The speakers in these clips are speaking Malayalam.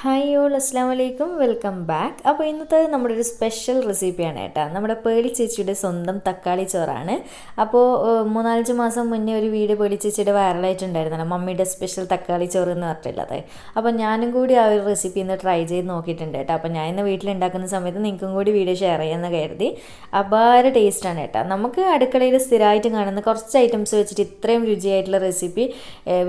ഹായ് ഓൾ അസ്സാം വലൈക്കും വെൽക്കം ബാക്ക്. അപ്പോൾ ഇന്നത്തെ നമ്മുടെ ഒരു സ്പെഷ്യൽ റെസിപ്പിയാണ് കേട്ടോ. നമ്മുടെ പേളി ചേച്ചിയുടെ സ്വന്തം തക്കാളി ചോറാണ്. അപ്പോൾ 3-5 മാസം മുന്നേ ഒരു വീഡിയോ പേളി ചേച്ചിയുടെ വൈറലായിട്ടുണ്ടായിരുന്നല്ലോ, മമ്മിയുടെ സ്പെഷ്യൽ തക്കാളി ചോറ് എന്ന് പറഞ്ഞിട്ടുള്ളത്. അപ്പോൾ ഞാനും കൂടി ആ ഒരു റെസിപ്പി ഇന്ന് ട്രൈ ചെയ്ത് നോക്കിയിട്ടുണ്ട് കേട്ടോ. അപ്പോൾ ഞാൻ ഇന്ന് വീട്ടിലുണ്ടാക്കുന്ന സമയത്ത് നിങ്ങൾക്കും കൂടി വീഡിയോ ഷെയർ ചെയ്യാമെന്ന് കരുതി. അപാര ടേസ്റ്റാണ് കേട്ടോ. നമുക്ക് അടുക്കളയിൽ സ്ഥിരമായിട്ട് കാണുന്ന കുറച്ച് ഐറ്റംസ് വെച്ചിട്ട് ഇത്രയും രുചിയായിട്ടുള്ള റെസിപ്പി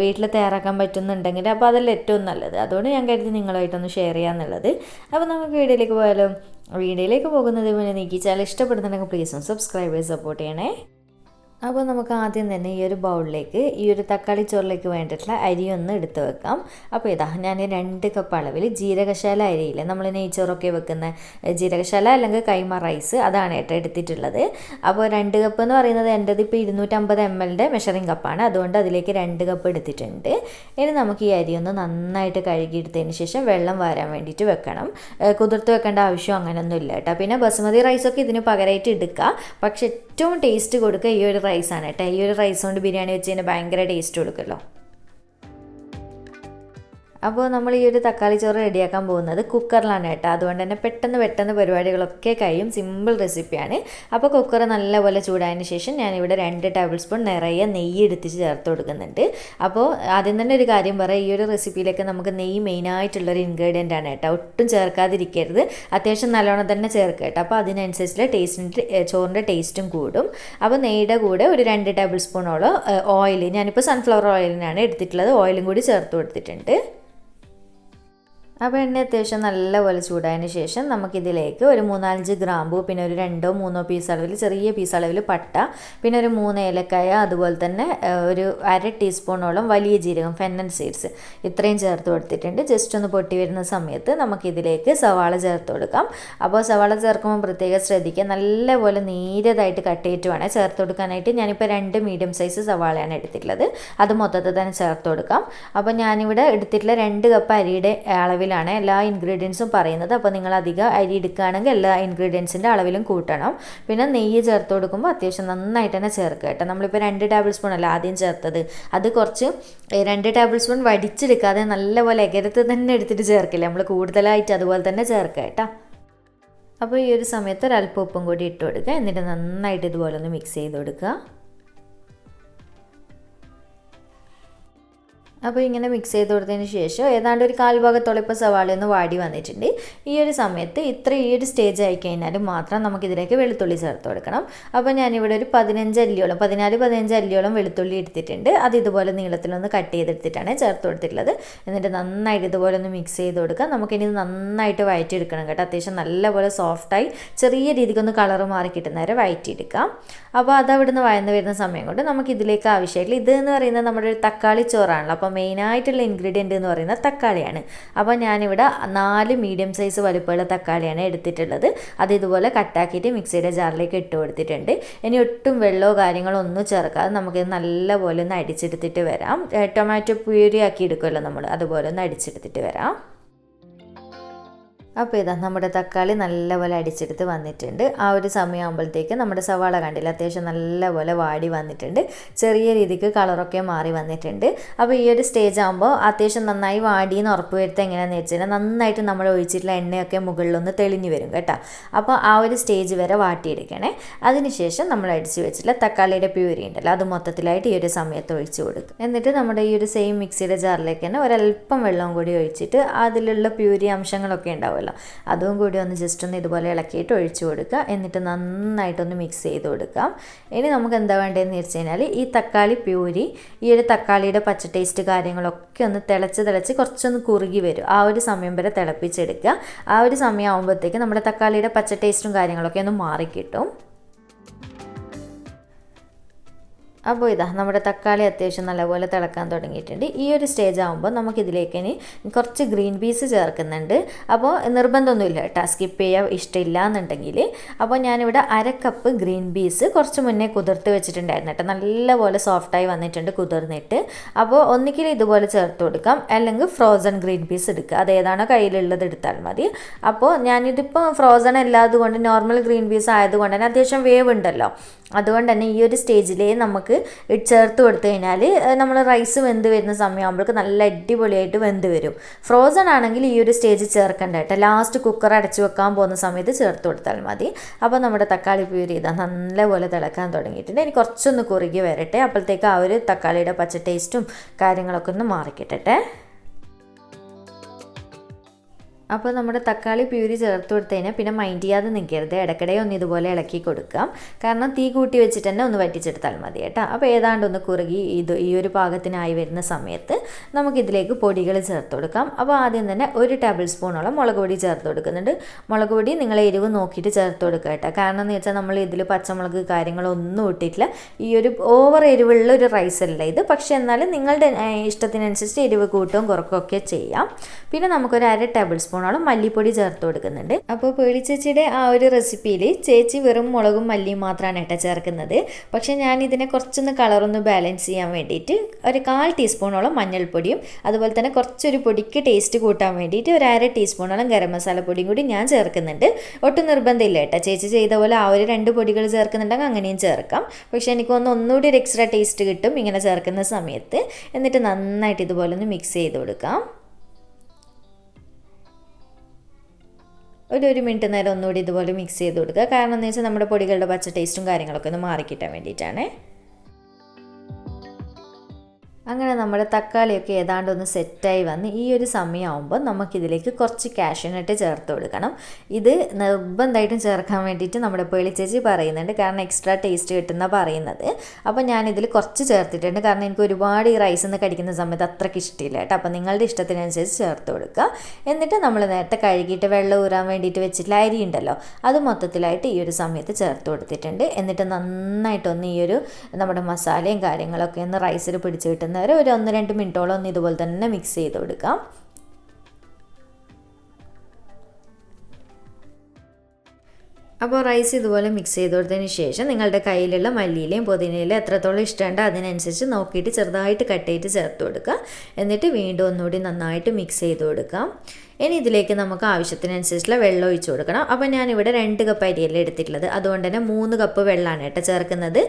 വീട്ടിൽ തയ്യാറാക്കാൻ പറ്റുന്നുണ്ടെങ്കിൽ അപ്പോൾ അതല്ല ഏറ്റവും നല്ലത്. അതുകൊണ്ട് ഞാൻ കരുതി നിങ്ങളായിട്ടൊന്ന് ഷെയർ ചെയ്യാന്നുള്ളത്. അപ്പോൾ നമുക്ക് വീഡിയോയിലേക്ക് പോയാലോ. വീഡിയോയിലേക്ക് പോകുന്നതിന് മുന്നേ നിങ്ങൾക്ക് ചാനൽ ഇഷ്ടപ്പെടുന്നുണ്ടെങ്കിൽ പ്ലീസ് സബ്സ്ക്രൈബ് സപ്പോർട്ട് ചെയ്യണേ. അപ്പോൾ നമുക്ക് ആദ്യം തന്നെ ഈ ഒരു ബൗളിലേക്ക് ഈ ഒരു തക്കാളി ചോറിലേക്ക് വേണ്ടിയിട്ടുള്ള അരി ഒന്ന് എടുത്ത് വെക്കാം. അപ്പോൾ ഇതാ ഞാൻ 2 കപ്പ് അളവിൽ ജീരകശാല അരിയില്ലേ, നമ്മൾ നെയ്ച്ചോറൊക്കെ വെക്കുന്ന ജീരകശാല അല്ലെങ്കിൽ കൈമ റൈസ്, അതാണ് കേട്ടോ എടുത്തിട്ടുള്ളത്. അപ്പോൾ 2 കപ്പ് എന്ന് പറയുന്നത് എൻ്റെത് ഇപ്പോൾ 250 ml മെഷറിംഗ് കപ്പാണ്. അതുകൊണ്ട് അതിലേക്ക് 2 കപ്പ് എടുത്തിട്ടുണ്ട്. ഇനി നമുക്ക് ഈ അരി ഒന്ന് നന്നായിട്ട് കഴുകിയെടുത്തതിന് ശേഷം വെള്ളം വാരാൻ വേണ്ടിയിട്ട് വെക്കണം. കുതിർത്ത് വെക്കേണ്ട ആവശ്യം അങ്ങനെയൊന്നും ഇല്ല കേട്ടോ. പിന്നെ ബസുമതി റൈസൊക്കെ ഇതിന് പകരമായിട്ട് എടുക്കുക. പക്ഷെ ഏറ്റവും ടേസ്റ്റ് കൊടുക്കുക ഈ ഒരു റൈസാണ് കേട്ടോ. ഈ ഒരു റൈസ് കൊണ്ട് ബിരിയാണി വെച്ച് കഴിഞ്ഞാൽ ഭയങ്കര ടേസ്റ്റ് കൊടുക്കുമല്ലോ. അപ്പോൾ നമ്മൾ ഈ ഒരു തക്കാളി ചോറ് റെഡിയാക്കാൻ പോകുന്നത് കുക്കറിലാണ് കേട്ടോ. അതുകൊണ്ട് തന്നെ പെട്ടെന്ന് പരിപാടികളൊക്കെ കഴിയും. സിമ്പിൾ റെസിപ്പിയാണ്. അപ്പോൾ കുക്കർ നല്ലപോലെ ചൂടായതിന് ശേഷം ഞാനിവിടെ 2 ടേബിൾ സ്പൂൺ നിറയെ നെയ്യ് എടുത്തിട്ട് ചേർത്ത് കൊടുക്കുന്നുണ്ട്. അപ്പോൾ ആദ്യം തന്നെ ഒരു കാര്യം പറയാം, ഈ ഒരു റെസിപ്പിയിലേക്ക് നമുക്ക് നെയ്യ് മെയിനായിട്ടുള്ളൊരു ഇൻഗ്രീഡിയൻ്റ് ആണ് കേട്ടോ. ഒട്ടും ചേർക്കാതിരിക്കരുത്, അത്യാവശ്യം നല്ലോണം തന്നെ ചേർക്കുക കേട്ടോ. അപ്പോൾ അതിനനുസരിച്ചുള്ള ചോറിൻ്റെ ടേസ്റ്റും കൂടും. അപ്പോൾ നെയ്യുടെ കൂടെ ഒരു 2 ടേബിൾ സ്പൂണോളം ഓയിൽ, ഞാനിപ്പോൾ സൺഫ്ലവർ ഓയിലിനാണ് എടുത്തിട്ടുള്ളത്, ഓയിലും കൂടി ചേർത്ത് കൊടുത്തിട്ടുണ്ട്. അപ്പോൾ എണ്ണ അത്യാവശ്യം നല്ലപോലെ ചൂടായതിന് ശേഷം നമുക്കിതിലേക്ക് ഒരു 3-5 ഗ്രാമ്പൂ, പിന്നെ ഒരു 2-3 പീസ് അളവിൽ ചെറിയ പീസ് അളവിൽ പട്ട, പിന്നെ ഒരു 3 ഏലക്കായ, അതുപോലെ തന്നെ ഒരു 1/2 ടീസ്പൂണോളം വലിയ ജീരകം ഫെന്നൽ സീഡ്സ്, ഇത്രയും ചേർത്ത് കൊടുത്തിട്ടുണ്ട്. ജസ്റ്റ് ഒന്ന് പൊട്ടി വരുന്ന സമയത്ത് നമുക്കിതിലേക്ക് സവാള ചേർത്ത് കൊടുക്കാം. അപ്പോൾ സവാള ചേർക്കുമ്പോൾ പ്രത്യേകം ശ്രദ്ധിക്കുക, നല്ലപോലെ നീരതായിട്ട് കട്ട് ചെയ്തിട്ട് വേണം ചേർത്ത് കൊടുക്കാനായിട്ട്. ഞാനിപ്പോൾ 2 മീഡിയം സൈസ് സവാളയാണ് എടുത്തിട്ടുള്ളത്. അത് മൊത്തത്തിൽ തന്നെ ചേർത്ത് കൊടുക്കാം. അപ്പോൾ ഞാനിവിടെ എടുത്തിട്ടുള്ള 2 കപ്പ് അരിയുടെ അളവിൽ എല്ലാ ഇൻഗ്രീഡിയൻസും പറയുന്നത്. അപ്പോൾ നിങ്ങൾ അധികം അരി എടുക്കുകയാണെങ്കിൽ എല്ലാ ഇൻഗ്രീഡിയൻസിൻ്റെ അളവിലും കൂട്ടണം. പിന്നെ നെയ്യ് ചേർത്ത് കൊടുക്കുമ്പോൾ അത്യാവശ്യം നന്നായിട്ട് തന്നെ ചേർക്കുക കേട്ടോ. നമ്മളിപ്പോൾ 2 ടേബിൾ സ്പൂൺ അല്ല ആദ്യം ചേർത്തത്, അത് കുറച്ച് 2 ടേബിൾ സ്പൂൺ വടിച്ചെടുക്കാതെ നല്ലപോലെ എകരത്ത് തന്നെ എടുത്തിട്ട് ചേർക്കില്ല, നമ്മൾ കൂടുതലായിട്ട് അതുപോലെ തന്നെ ചേർക്കുക കേട്ടോ. അപ്പോൾ ഈ ഒരു സമയത്ത് ഒരല്പം ഉപ്പും കൂടി ഇട്ട് കൊടുക്കുക. എന്നിട്ട് നന്നായിട്ട് ഇതുപോലെ ഒന്ന് മിക്സ് ചെയ്ത് കൊടുക്കുക. അപ്പോൾ ഇങ്ങനെ മിക്സ് ചെയ്ത് കൊടുത്തതിന് ശേഷം ഏതാണ്ട് ഒരു 1/4 ഭാഗത്തോളം ഇപ്പോൾ സവാളയൊന്ന് വാടി വന്നിട്ടുണ്ട്. ഈ ഒരു സമയത്ത് ഈ ഒരു സ്റ്റേജ് ആയി കഴിഞ്ഞാൽ മാത്രം നമുക്കിതിലേക്ക് വെളുത്തുള്ളി ചേർത്ത് കൊടുക്കണം. അപ്പോൾ ഞാനിവിടെ ഒരു 14-15 അല്ലിയോളം വെളുത്തുള്ളി എടുത്തിട്ടുണ്ട്. അത് ഇതുപോലെ നീളത്തിലൊന്ന് കട്ട് ചെയ്തെടുത്തിട്ടാണ് ചേർത്ത് കൊടുത്തിട്ടുള്ളത്. എന്നിട്ട് നന്നായിട്ട് ഇതുപോലെ ഒന്ന് മിക്സ് ചെയ്ത് കൊടുക്കുക. നമുക്കിനി ഇത് നന്നായിട്ട് വഴറ്റിയെടുക്കണം കേട്ടോ. അത്യാവശ്യം നല്ലപോലെ സോഫ്റ്റായി ചെറിയ രീതിക്കൊന്ന് കളറ് മാറി കിട്ടുന്നവരെ വഴറ്റിയെടുക്കാം. അപ്പോൾ അത് അവിടുന്ന് വഴന്ന് വരുന്ന സമയം കൊണ്ട് നമുക്കിതിലേക്ക് ആവശ്യമായിട്ടില്ല. ഇത് എന്ന് പറയുന്നത് നമ്മുടെ ഒരു തക്കാളി ചോറാണല്ലോ. അപ്പോൾ മെയിനായിട്ടുള്ള ഇൻഗ്രീഡിയൻ്റ് എന്ന് പറയുന്നത് തക്കാളിയാണ്. അപ്പോൾ ഞാനിവിടെ 4 മീഡിയം സൈസ് വലുപ്പമുള്ള തക്കാളിയാണ് എടുത്തിട്ടുള്ളത്. അത് ഇതുപോലെ കട്ടാക്കിയിട്ട് മിക്സിയുടെ ജാറിലേക്ക് ഇട്ട് കൊടുത്തിട്ടുണ്ട്. ഇനി ഒട്ടും വെള്ളമോ കാര്യങ്ങളോ ഒന്നും ചേർക്കാതെ നമുക്കിത് നല്ലപോലെ ഒന്ന് അടിച്ചെടുത്തിട്ട് വരാം. ടൊമാറ്റോ പ്യൂരി ആക്കി എടുക്കുമല്ലോ നമ്മൾ, അതുപോലെ ഒന്ന് അടിച്ചെടുത്തിട്ട് വരാം. അപ്പോൾ ഇതാ നമ്മുടെ തക്കാളി നല്ലപോലെ അടിച്ചെടുത്ത് വന്നിട്ടുണ്ട്. ആ ഒരു സമയമാകുമ്പോഴത്തേക്ക് നമ്മുടെ സവാള കണ്ടില്ല, അത്യാവശ്യം നല്ലപോലെ വാടി വന്നിട്ടുണ്ട്. ചെറിയ രീതിക്ക് കളറൊക്കെ മാറി വന്നിട്ടുണ്ട്. അപ്പോൾ ഈ ഒരു സ്റ്റേജ് ആകുമ്പോൾ അത്യാവശ്യം നന്നായി വാടിയെന്ന് ഉറപ്പ് വരുത്തുക എങ്ങനെയാണെന്ന് വെച്ചാൽ നന്നായിട്ട് നമ്മൾ ഒഴിച്ചിട്ടുള്ള എണ്ണയൊക്കെ മുകളിലൊന്ന് തെളിഞ്ഞു വരും കേട്ടോ. അപ്പോൾ ആ ഒരു സ്റ്റേജ് വരെ വാട്ടിയെടുക്കണേ. അതിനുശേഷം നമ്മൾ അടിച്ച് വെച്ചിട്ടുള്ള തക്കാളിയുടെ പ്യൂരി ഉണ്ടല്ലോ, അത് മൊത്തത്തിലായിട്ട് ഈ ഒരു സമയത്ത് ഒഴിച്ച് കൊടുക്കും. എന്നിട്ട് നമ്മുടെ ഈ ഒരു സെയിം മിക്സിയുടെ ജാറിലേക്ക് തന്നെ ഒരല്പം വെള്ളം കൂടി ഒഴിച്ചിട്ട് അതിലുള്ള പ്യൂരി അംശങ്ങളൊക്കെ ഉണ്ടാവുമല്ലോ, അതും കൂടി ഒന്ന് ജസ്റ്റ് ഒന്ന് ഇതുപോലെ ഇളക്കിയിട്ട് ഒഴിച്ചു കൊടുക്കുക. എന്നിട്ട് നന്നായിട്ടൊന്ന് മിക്സ് ചെയ്ത് കൊടുക്കാം. ഇനി നമുക്ക് എന്താ വേണ്ടതെന്ന് വെച്ച് കഴിഞ്ഞാൽ ഈ തക്കാളി പ്യൂരി, ഈ ഒരു തക്കാളിയുടെ പച്ച ടേസ്റ്റ് കാര്യങ്ങളൊക്കെ ഒന്ന് തിളച്ച് കുറച്ചൊന്ന് കുറുകി വരും. ആ ഒരു സമയം വരെ തിളപ്പിച്ചെടുക്കുക. ആ ഒരു സമയം ആകുമ്പോഴത്തേക്ക് നമ്മുടെ തക്കാളിയുടെ പച്ച ടേസ്റ്റും കാര്യങ്ങളൊക്കെ ഒന്ന് മാറിക്കിട്ടും. അപ്പോൾ ഇതാ നമ്മുടെ തക്കാളി അത്യാവശ്യം നല്ലപോലെ തിളക്കാൻ തുടങ്ങിയിട്ടുണ്ട്. ഈ ഒരു സ്റ്റേജ് ആകുമ്പോൾ നമുക്കിതിലേക്ക് ഇനി കുറച്ച് ഗ്രീൻ പീസ് ചേർക്കുന്നുണ്ട്. അപ്പോൾ നിർബന്ധമൊന്നുമില്ല കേട്ടോ, സ്കിപ്പ് ചെയ്യാൻ ഇഷ്ടമില്ല എന്നുണ്ടെങ്കിൽ. അപ്പോൾ ഞാനിവിടെ 1/2 കപ്പ് ഗ്രീൻ പീസ് കുറച്ച് മുന്നേ കുതിർത്ത് വെച്ചിട്ടുണ്ടായിരുന്നു കേട്ടോ. നല്ലപോലെ സോഫ്റ്റായി വന്നിട്ടുണ്ട് കുതിർന്നിട്ട്. അപ്പോൾ ഒന്നിക്കിൽ ഇതുപോലെ ചേർത്ത് കൊടുക്കാം, അല്ലെങ്കിൽ ഫ്രോസൺ ഗ്രീൻ പീസ് എടുക്കുക, അതേതാണോ കയ്യിലുള്ളത് എടുത്താൽ മതി. അപ്പോൾ ഞാനിതിപ്പോൾ ഫ്രോസൺ അല്ലാത്തതുകൊണ്ട് നോർമൽ ഗ്രീൻ പീസ് ആയതുകൊണ്ട് തന്നെ അത്യാവശ്യം വേവ് ഉണ്ടല്ലോ. അതുകൊണ്ട് തന്നെ ഈ ഒരു സ്റ്റേജിലേ നമുക്ക് ചേർത്ത് കൊടുത്തു കഴിഞ്ഞാൽ നമ്മൾ റൈസ് വെന്ത് വരുന്ന സമയമാകുമ്പോഴേക്ക് നല്ല അടിപൊളിയായിട്ട് വെന്ത് വരും. ഫ്രോസൺ ആണെങ്കിൽ ഈ ഒരു സ്റ്റേജ് ചേർക്കണ്ട കേട്ടോ, ലാസ്റ്റ് കുക്കർ അടച്ചു വെക്കാൻ പോകുന്ന സമയത്ത് ചേർത്ത് കൊടുത്താൽ മതി. അപ്പോൾ നമ്മുടെ തക്കാളി പ്യൂരി ഇതാ നല്ലപോലെ തിളക്കാൻ തുടങ്ങിയിട്ടുണ്ട്. ഇനി കുറച്ചൊന്ന് കുറുകി വരട്ടെ, അപ്പോഴത്തേക്ക് ആ ഒരു തക്കാളിയുടെ പച്ച ടേസ്റ്റും കാര്യങ്ങളൊക്കെ ഒന്ന് മാറിക്കിട്ടട്ടെ. അപ്പോൾ നമ്മുടെ തക്കാളി പ്യൂരി ചേർത്ത് കൊടുത്തു കഴിഞ്ഞാൽ പിന്നെ മൈൻഡ് ചെയ്യാതെ നിൽക്കരുത്, ഇടയ്ക്കിടെ ഒന്ന് ഇതുപോലെ ഇളക്കി കൊടുക്കാം. കാരണം തീ കൂട്ടി വെച്ചിട്ട് തന്നെ ഒന്ന് വറ്റിച്ചെടുത്താൽ മതി കേട്ടോ. അപ്പോൾ ഏതാണ്ട് ഒന്ന് കുറുകി ഈ ഒരു പാകത്തിനായി വരുന്ന സമയത്ത് നമുക്കിതിലേക്ക് പൊടികൾ ചേർത്ത് കൊടുക്കാം. അപ്പോൾ ആദ്യം തന്നെ 1 ടേബിൾ സ്പൂണോളം മുളക് പൊടി ചേർത്ത് കൊടുക്കുന്നുണ്ട്. മുളക് പൊടി നിങ്ങൾ എരിവ് നോക്കിയിട്ട് ചേർത്ത് കൊടുക്കുക കേട്ടോ. കാരണം എന്ന് വെച്ചാൽ നമ്മൾ ഇതിൽ പച്ചമുളക് കാര്യങ്ങളൊന്നും ഇട്ടിട്ടില്ല. ഈ ഒരു ഓവർ എരിവുള്ള ഒരു റൈസ് അല്ല ഇത്, പക്ഷേ എന്നാലും നിങ്ങളുടെ ഇഷ്ടത്തിനനുസരിച്ച് എരിവ് കൂട്ടുകയും കുറക്കുകയൊക്കെ ചെയ്യാം. പിന്നെ നമുക്കൊരു 1/2 ടേബിൾ സ്പൂൺ മല്ലിപ്പൊടി ചേർത്ത് കൊടുക്കുന്നുണ്ട്. അപ്പോൾ പേളി ചേച്ചിയുടെ ആ ഒരു റെസിപ്പിയിൽ ചേച്ചി വെറും മുളകും മല്ലിയും മാത്രമാണ് കേട്ടോ ചേർക്കുന്നത്. പക്ഷേ ഞാൻ ഇതിനെ കുറച്ചൊന്ന് കളറൊന്ന് ബാലൻസ് ചെയ്യാൻ വേണ്ടിയിട്ട് ഒരു 1/4 ടീസ്പൂണോളം മഞ്ഞൾപ്പൊടിയും അതുപോലെ തന്നെ കുറച്ചൊരു പൊടിക്ക് ടേസ്റ്റ് കൂട്ടാൻ വേണ്ടിയിട്ട് ഒരു 1/2 ടീസ്പൂണോളം ഗരം മസാല പൊടിയും കൂടി ഞാൻ ചേർക്കുന്നുണ്ട്. ഒട്ടും നിർബന്ധമില്ല കേട്ടോ, ചേച്ചി ചെയ്ത പോലെ ആ ഒരു 2 പൊടികൾ ചേർക്കുന്നുണ്ടെങ്കിൽ അങ്ങനെയും ചേർക്കാം. പക്ഷേ എനിക്ക് ഒന്നുകൂടി ഒരു എക്സ്ട്രാ ടേസ്റ്റ് കിട്ടും ഇങ്ങനെ ചേർക്കുന്ന സമയത്ത്. എന്നിട്ട് നന്നായിട്ട് ഇതുപോലെ ഒന്ന് മിക്സ് ചെയ്ത് കൊടുക്കാം. ഒരു മിനിറ്റ് നേരം ഒന്നുകൂടി ഇതുപോലെ മിക്സ് ചെയ്ത് കൊടുക്കുക. കാരണം എന്ന് വെച്ചാൽ നമ്മുടെ പൊടികളുടെ പച്ച ടേസ്റ്റും കാര്യങ്ങളൊക്കെ ഒന്ന് മാറിക്കിട്ടാൻ വേണ്ടിയിട്ടാണ്. അങ്ങനെ നമ്മുടെ തക്കാളിയൊക്കെ ഏതാണ്ട് ഒന്ന് സെറ്റായി വന്ന് ഈ ഒരു സമയമാകുമ്പോൾ നമുക്കിതിലേക്ക് കുറച്ച് കാഷ്യൂ നട്ട് ചേർത്ത് കൊടുക്കണം. ഇത് നിർബന്ധമായിട്ടും ചേർക്കാൻ വേണ്ടിയിട്ട് നമ്മുടെ പേളി ചേച്ചി പറയുന്നുണ്ട്, കാരണം എക്സ്ട്രാ ടേസ്റ്റ് കിട്ടുന്ന പറയുന്നത്. അപ്പോൾ ഞാനിതിൽ കുറച്ച് ചേർത്തിട്ടുണ്ട്, കാരണം എനിക്ക് ഒരുപാട് ഈ റൈസ് നിന്ന് കടിക്കുന്ന സമയത്ത് അത്രയ്ക്ക് ഇഷ്ടമില്ല കേട്ടോ. അപ്പോൾ നിങ്ങളുടെ ഇഷ്ടത്തിനനുസരിച്ച് ചേർത്ത് കൊടുക്കുക. എന്നിട്ട് നമ്മൾ നേരത്തെ കഴുകിയിട്ട് വെള്ളം ഊറാൻ വേണ്ടിയിട്ട് വെച്ചിട്ടുള്ള അരി ഉണ്ടല്ലോ, അത് മൊത്തത്തിലായിട്ട് ഈ ഒരു സമയത്ത് ചേർത്ത് കൊടുത്തിട്ടുണ്ട്. എന്നിട്ട് നന്നായിട്ടൊന്ന് ഈ ഒരു നമ്മുടെ മസാലയും കാര്യങ്ങളൊക്കെ ഒന്ന് റൈസിൽ പിടിച്ച് കിട്ടുന്ന ഒരു 1-2 മിനിറ്റോളം ഒന്ന് ഇതുപോലെ തന്നെ മിക്സ് ചെയ്ത് കൊടുക്കാം. അപ്പോൾ റൈസ് ഇതുപോലെ മിക്സ് ചെയ്ത് കൊടുത്തതിന് ശേഷം നിങ്ങളുടെ കയ്യിലുള്ള മല്ലിയിലയും പുതിനയിലയും എത്രത്തോളം ഇഷ്ടമുണ്ടോ അതിനനുസരിച്ച് നോക്കിയിട്ട് ചെറുതായിട്ട് കട്ട് ചെയ്ത് ചേർത്ത് കൊടുക്കുക. എന്നിട്ട് വീണ്ടും ഒന്നുകൂടി നന്നായിട്ട് മിക്സ് ചെയ്ത് കൊടുക്കാം. ഇനി ഇതിലേക്ക് നമുക്ക് ആവശ്യത്തിനനുസരിച്ചുള്ള വെള്ളം ഒഴിച്ച് കൊടുക്കണം. അപ്പോൾ ഞാനിവിടെ 2 കപ്പ് അരിയല്ല എടുത്തിട്ടുള്ളത്, അതുകൊണ്ട് തന്നെ 3 കപ്പ് വെള്ളമാണ് കേട്ടോ ചേർക്കുന്നത്.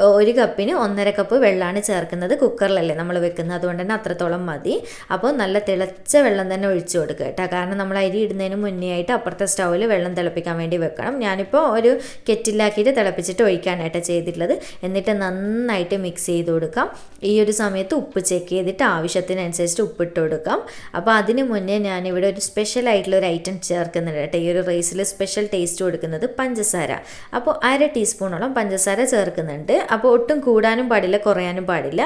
1 കപ്പിന് 1.5 കപ്പ് വെള്ളമാണ് ചേർക്കുന്നത്. കുക്കറിലല്ലേ നമ്മൾ വെക്കുന്നത്, അതുകൊണ്ട് തന്നെ അത്രത്തോളം മതി. അപ്പോൾ നല്ല തിളച്ച വെള്ളം തന്നെ ഒഴിച്ച് കൊടുക്കുക കേട്ടോ. കാരണം നമ്മൾ അരി ഇടുന്നതിന് മുന്നേ ആയിട്ട് അപ്പുറത്തെ സ്റ്റൗവിൽ വെള്ളം തിളപ്പിക്കാൻ വേണ്ടി വെക്കണം. ഞാനിപ്പോൾ ഒരു കെറ്റിലാക്കിയിട്ട് തിളപ്പിച്ചിട്ട് ഒഴിക്കാനായിട്ട് ചെയ്തിട്ടുള്ളത്. എന്നിട്ട് നന്നായിട്ട് മിക്സ് ചെയ്ത് കൊടുക്കാം. ഈ ഒരു സമയത്ത് ഉപ്പ് ചെക്ക് ചെയ്തിട്ട് ആവശ്യത്തിനനുസരിച്ച് ഉപ്പിട്ട് കൊടുക്കാം. അപ്പോൾ അതിന് മുന്നേ ഞാനിവിടെ ഒരു സ്പെഷ്യൽ ആയിട്ടുള്ള ഒരു ഐറ്റം ചേർക്കുന്നുണ്ട് കേട്ടോ. ഈ ഒരു റൈസിൽ സ്പെഷ്യൽ ടേസ്റ്റ് കൊടുക്കുന്നത് പഞ്ചസാര. അപ്പോൾ 1/2 ടീസ്പൂണോളം പഞ്ചസാര ചേർക്കുന്നുണ്ട്. അപ്പോൾ ഒട്ടും കൂടാനും പാടില്ല കുറയാനും പാടില്ല.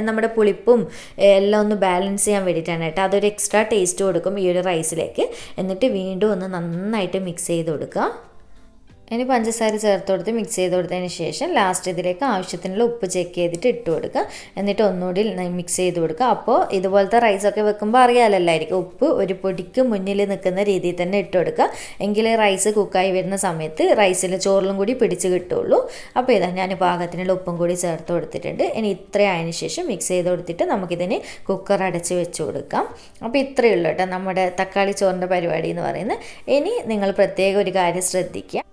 നമ്മുടെ പുളിപ്പും എല്ലാം ഒന്ന് ബാലൻസ് ചെയ്യാൻ വേണ്ടിയിട്ടാണ് കേട്ടോ. അതൊരു എക്സ്ട്രാ ടേസ്റ്റ് കൊടുക്കും ഈ ഒരു റൈസിലേക്ക്. എന്നിട്ട് വീണ്ടും ഒന്ന് നന്നായിട്ട് മിക്സ് ചെയ്ത് കൊടുക്കുക. ഇനി പഞ്ചസാര ചേർത്ത് കൊടുത്ത് മിക്സ് ചെയ്ത് കൊടുത്തതിന് ശേഷം ലാസ്റ്റ് ഇതിലേക്ക് ആവശ്യത്തിനുള്ള ഉപ്പ് ചെക്ക് ചെയ്തിട്ട് ഇട്ട് കൊടുക്കുക. എന്നിട്ട് ഒന്നുകൂടി മിക്സ് ചെയ്ത് കൊടുക്കുക. അപ്പോൾ ഇതുപോലത്തെ റൈസൊക്കെ വെക്കുമ്പോൾ അറിയാമല്ലായിരിക്കും, ഉപ്പ് ഒരു പൊടിക്ക് മുന്നിൽ നിൽക്കുന്ന രീതിയിൽ തന്നെ ഇട്ട് കൊടുക്കുക. എങ്കിലേ റൈസ് കുക്കായി വരുന്ന സമയത്ത് റൈസിൽ ചോറിലും കൂടി പിടിച്ച് കിട്ടുള്ളൂ. അപ്പോൾ ഇതാ ഞാൻ പാകത്തിനുള്ള ഉപ്പും കൂടി ചേർത്ത് കൊടുത്തിട്ടുണ്ട്. ഇനി ഇത്രയായതിനു ശേഷം മിക്സ് ചെയ്ത് കൊടുത്തിട്ട് നമുക്കിതിന് കുക്കർ അടച്ച് വെച്ച് കൊടുക്കാം. അപ്പോൾ ഇത്രയേ ഉള്ളൂ കേട്ടോ നമ്മുടെ തക്കാളി ചോറിൻ്റെ പരിപാടി എന്ന് പറയുന്നത്. ഇനി നിങ്ങൾ പ്രത്യേകം ഒരു കാര്യം ശ്രദ്ധിക്കുക,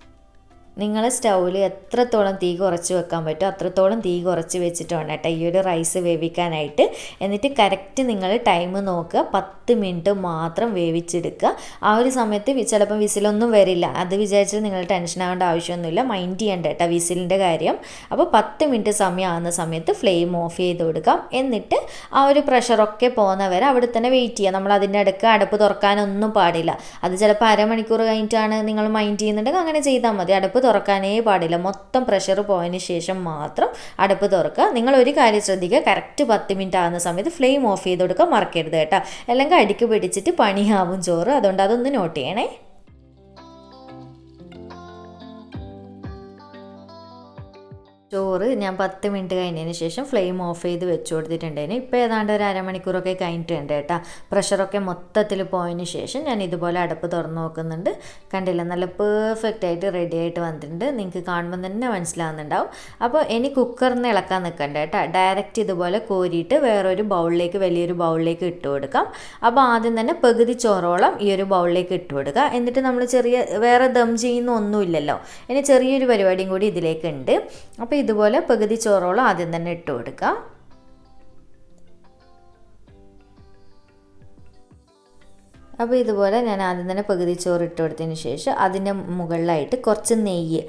നിങ്ങൾ സ്റ്റൗവിൽ എത്രത്തോളം തീ കുറച്ച് വെക്കാൻ പറ്റുമോ അത്രത്തോളം തീ കുറച്ച് വെച്ചിട്ട് വേണം കേട്ടോ ഈ ഒരു റൈസ് വേവിക്കാനായിട്ട്. എന്നിട്ട് കറക്റ്റ് നിങ്ങൾ ടൈം നോക്കുക, 10 മിനിറ്റ് മാത്രം വേവിച്ചെടുക്കുക. ആ ഒരു സമയത്ത് ചിലപ്പോൾ വിസിലൊന്നും വരില്ല, അത് വിചാരിച്ചിട്ട് നിങ്ങൾ ടെൻഷൻ ആവേണ്ട ആവശ്യമൊന്നുമില്ല, മൈൻഡ് ചെയ്യേണ്ട കേട്ടോ വിസിലിൻ്റെ കാര്യം. അപ്പോൾ 10 മിനിറ്റ് സമയമാകുന്ന സമയത്ത് ഫ്ലെയിം ഓഫ് ചെയ്ത് കൊടുക്കാം. എന്നിട്ട് ആ ഒരു പ്രഷറൊക്കെ പോകുന്നവരെ അവിടെ തന്നെ വെയിറ്റ് ചെയ്യുക. നമ്മൾ അതിൻ്റെ ഇടയ്ക്ക് അടപ്പ് തുറക്കാനൊന്നും പാടില്ല. അത് ചിലപ്പോൾ അരമണിക്കൂർ കഴിഞ്ഞിട്ടാണ് നിങ്ങൾ മൈൻഡ് ചെയ്യുന്നുണ്ടെങ്കിൽ അങ്ങനെ ചെയ്താൽ മതി. അടപ്പ് തുറക്കാനേ പാടില്ല. മൊത്തം പ്രഷർ പോയതിന് ശേഷം മാത്രം അടുപ്പ് തുറക്കുക. നിങ്ങൾ ഒരു കാര്യം ശ്രദ്ധിക്കുക, കറക്റ്റ് 10 മിനിറ്റ് ആകുന്ന സമയത്ത് ഫ്ലെയിം ഓഫ് ചെയ്ത് കൊടുക്കുക, മറക്കരുത് കേട്ടോ. അല്ലെങ്കിൽ അടിക്ക് പിടിച്ചിട്ട് പണിയാവും ചോറ്. അതുകൊണ്ട് അതൊന്ന് നോട്ട് ചെയ്യണേ. ചോറ് ഞാൻ 10 മിനിറ്റ് കഴിഞ്ഞതിന് ശേഷം ഫ്ലെയിം ഓഫ് ചെയ്ത് വെച്ച് കൊടുത്തിട്ടുണ്ടായിരുന്നു. ഇപ്പോൾ ഏതാണ്ട് ഒരു അരമണിക്കൂറൊക്കെ കഴിഞ്ഞിട്ടുണ്ട് കേട്ടോ. പ്രഷറൊക്കെ മൊത്തത്തിൽ പോയതിന് ശേഷം ഞാൻ ഇതുപോലെ അടുപ്പ് തുറന്ന് നോക്കുന്നുണ്ട്. കണ്ടില്ല, നല്ല പെർഫെക്റ്റ് ആയിട്ട് റെഡി ആയിട്ട് വന്നിട്ടുണ്ട്. നിങ്ങൾക്ക് കാണുമ്പോൾ തന്നെ മനസ്സിലാവുന്നുണ്ടാവും. അപ്പോൾ ഇനി കുക്കറിന് ഇളക്കാൻ നിൽക്കണ്ട കേട്ടോ. ഡയറക്റ്റ് ഇതുപോലെ കോരിയിട്ട് വേറൊരു ബൗളിലേക്ക്, വലിയൊരു ബൗളിലേക്ക് ഇട്ട് കൊടുക്കാം. അപ്പോൾ ആദ്യം തന്നെ പകുതി ചോറോളം ഈ ഒരു ബൗളിലേക്ക് ഇട്ട് കൊടുക്കുക. എന്നിട്ട് നമ്മൾ വേറെ ദം ചെയ്യുന്ന ഒന്നുമില്ലല്ലോ, ഇനി ചെറിയൊരു പരിപാടിയും കൂടി ഇതിലേക്കുണ്ട്. അപ്പോൾ ഇതുപോലെ പകുതി ചോറോളം ആദ്യം തന്നെ ഇട്ട് കൊടുക്കുക. അപ്പോൾ ഇതുപോലെ ഞാൻ ആദ്യം തന്നെ പകുതി ചോറ് ഇട്ട് കൊടുത്തതിന് ശേഷം അതിൻ്റെ മുകളിലായിട്ട് കുറച്ച് നെയ്യ്,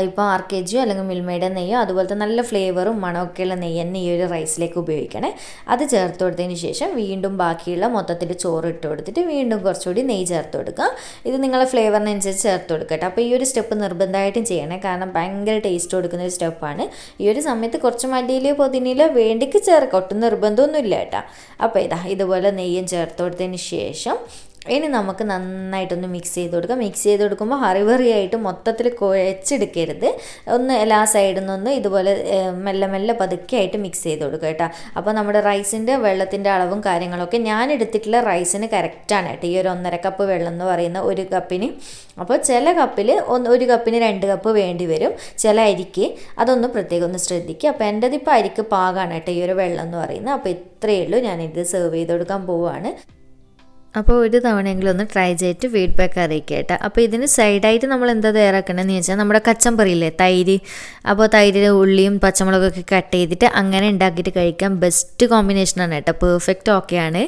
ഇപ്പോൾ RKG അല്ലെങ്കിൽ മിൽമയുടെ നെയ്യോ അതുപോലത്തെ നല്ല ഫ്ലേവറും മണമൊക്കെയുള്ള നെയ്യ് തന്നെ ഈ ഒരു റൈസിലേക്ക് ഉപയോഗിക്കണേ. അത് ചേർത്ത് കൊടുത്തതിന് ശേഷം വീണ്ടും ബാക്കിയുള്ള മൊത്തത്തിൽ ചോറ് ഇട്ട് കൊടുത്തിട്ട് വീണ്ടും കുറച്ചുകൂടി നെയ്യ് ചേർത്ത് കൊടുക്കുക. ഇത് നിങ്ങളുടെ ഫ്ലേവറിനനുസരിച്ച് ചേർത്ത് കൊടുക്കട്ടെ. അപ്പോൾ ഈ ഒരു സ്റ്റെപ്പ് നിർബന്ധമായിട്ടും ചെയ്യണേ, കാരണം ഭയങ്കര ടേസ്റ്റ് കൊടുക്കുന്ന ഒരു സ്റ്റെപ്പാണ്. ഈ ഒരു സമയത്ത് കുറച്ച് മല്ലിയിലോ പുതിനയിലോ വേണ്ടിക്ക് ചേർക്കാം, ഒട്ടും നിർബന്ധമൊന്നുമില്ല കേട്ടോ. അപ്പോൾ ഇതുപോലെ നെയ്യും ചേർത്ത് കൊടുത്തതിന് ശേഷം ഇനി നമുക്ക് നന്നായിട്ടൊന്ന് മിക്സ് ചെയ്ത് കൊടുക്കാം. മിക്സ് ചെയ്ത് കൊടുക്കുമ്പോൾ ഹറിവറിയായിട്ട് മൊത്തത്തിൽ കുഴച്ചെടുക്കരുത്. ഒന്ന് എല്ലാ സൈഡിൽ നിന്നൊന്ന് ഇതുപോലെ മെല്ലെ മെല്ലെ പതുക്കെയായിട്ട് മിക്സ് ചെയ്ത് കൊടുക്കുക കേട്ടോ. അപ്പോൾ നമ്മുടെ റൈസിൻ്റെ വെള്ളത്തിൻ്റെ അളവും കാര്യങ്ങളൊക്കെ ഞാൻ എടുത്തിട്ടുള്ള റൈസിന് കറക്റ്റാണ് കേട്ടോ. ഈ ഒരു 1.5 കപ്പ് വെള്ളം എന്ന് പറയുന്ന ഒരു കപ്പിന്. അപ്പോൾ ചില കപ്പിൽ ഒരു കപ്പിന് 2 കപ്പ് വേണ്ടി വരും, ചില അരിക്ക്. അതൊന്ന് പ്രത്യേകം ഒന്ന് ശ്രദ്ധിക്കുക. അപ്പോൾ എൻ്റെതിപ്പോൾ അരിക്ക് പാകമാണ് കേട്ടോ ഈ ഒരു വെള്ളം എന്ന് പറയുന്നത്. അപ്പോൾ ഇത്രയേ ഉള്ളൂ, ഞാനിത് സെർവ് ചെയ്ത് കൊടുക്കാൻ പോവുകയാണ്. അപ്പോൾ ഒരു തവണയെങ്കിലും ഒന്ന് ട്രൈ ചെയ്തിട്ട് ഫീഡ്ബാക്ക് അറിയിക്കുക കേട്ടോ. അപ്പോൾ ഇതിന് സൈഡായിട്ട് നമ്മൾ എന്താ തയ്യാറാക്കണമെന്ന് ചോദിച്ചാൽ നമ്മുടെ കച്ചമ്പറിയില്ലേ, തൈര്. അപ്പോൾ തൈര് ഉള്ളിയും പച്ചമുളകൊക്കെ കട്ട് ചെയ്തിട്ട് അങ്ങനെ ഉണ്ടാക്കിയിട്ട് കഴിക്കാൻ ബെസ്റ്റ് കോമ്പിനേഷനാണ് കേട്ടോ. പെർഫെക്റ്റ് ഓക്കെയാണ്.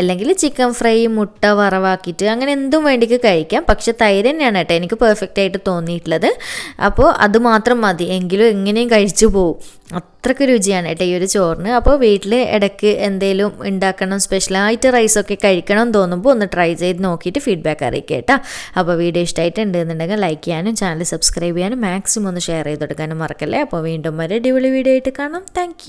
അല്ലെങ്കിൽ ചിക്കൻ ഫ്രൈ, മുട്ട വറവാക്കിയിട്ട് അങ്ങനെ എന്തും വേണ്ടിക്ക് കഴിക്കാം. പക്ഷേ തൈര് തന്നെയാണ് കേട്ടോ എനിക്ക് പെർഫെക്റ്റ് ആയിട്ട് തോന്നിയിട്ടുള്ളത്. അപ്പോൾ അത് മാത്രം മതി, എങ്കിലും എങ്ങനെയും കഴിച്ചു പോവും. അത്രയ്ക്ക് രുചിയാണ് കേട്ടോ ഈ ഒരു ചോറിന്. അപ്പോൾ വീട്ടിൽ ഇടയ്ക്ക് എന്തെങ്കിലും ഉണ്ടാക്കണം, സ്പെഷ്യലായിട്ട് റൈസൊക്കെ കഴിക്കണം തോന്നുമ്പോൾ ഒന്ന് ട്രൈ ചെയ്ത് നോക്കിയിട്ട് ഫീഡ്ബാക്ക് അറിയിക്കുക കേട്ടോ. അപ്പോൾ വീഡിയോ ഇഷ്ടമായിട്ടുണ്ട് എന്നുണ്ടെങ്കിൽ ലൈക്ക് ചെയ്യാനും ചാനൽ സബ്സ്ക്രൈബ് ചെയ്യാനും മാക്സിമം ഒന്ന് ഷെയർ ചെയ്ത് കൊടുക്കാനും മറക്കല്ലേ. അപ്പോൾ വീണ്ടും ഒരു അടിപൊളി വീഡിയോ ആയിട്ട് കാണാം. താങ്ക്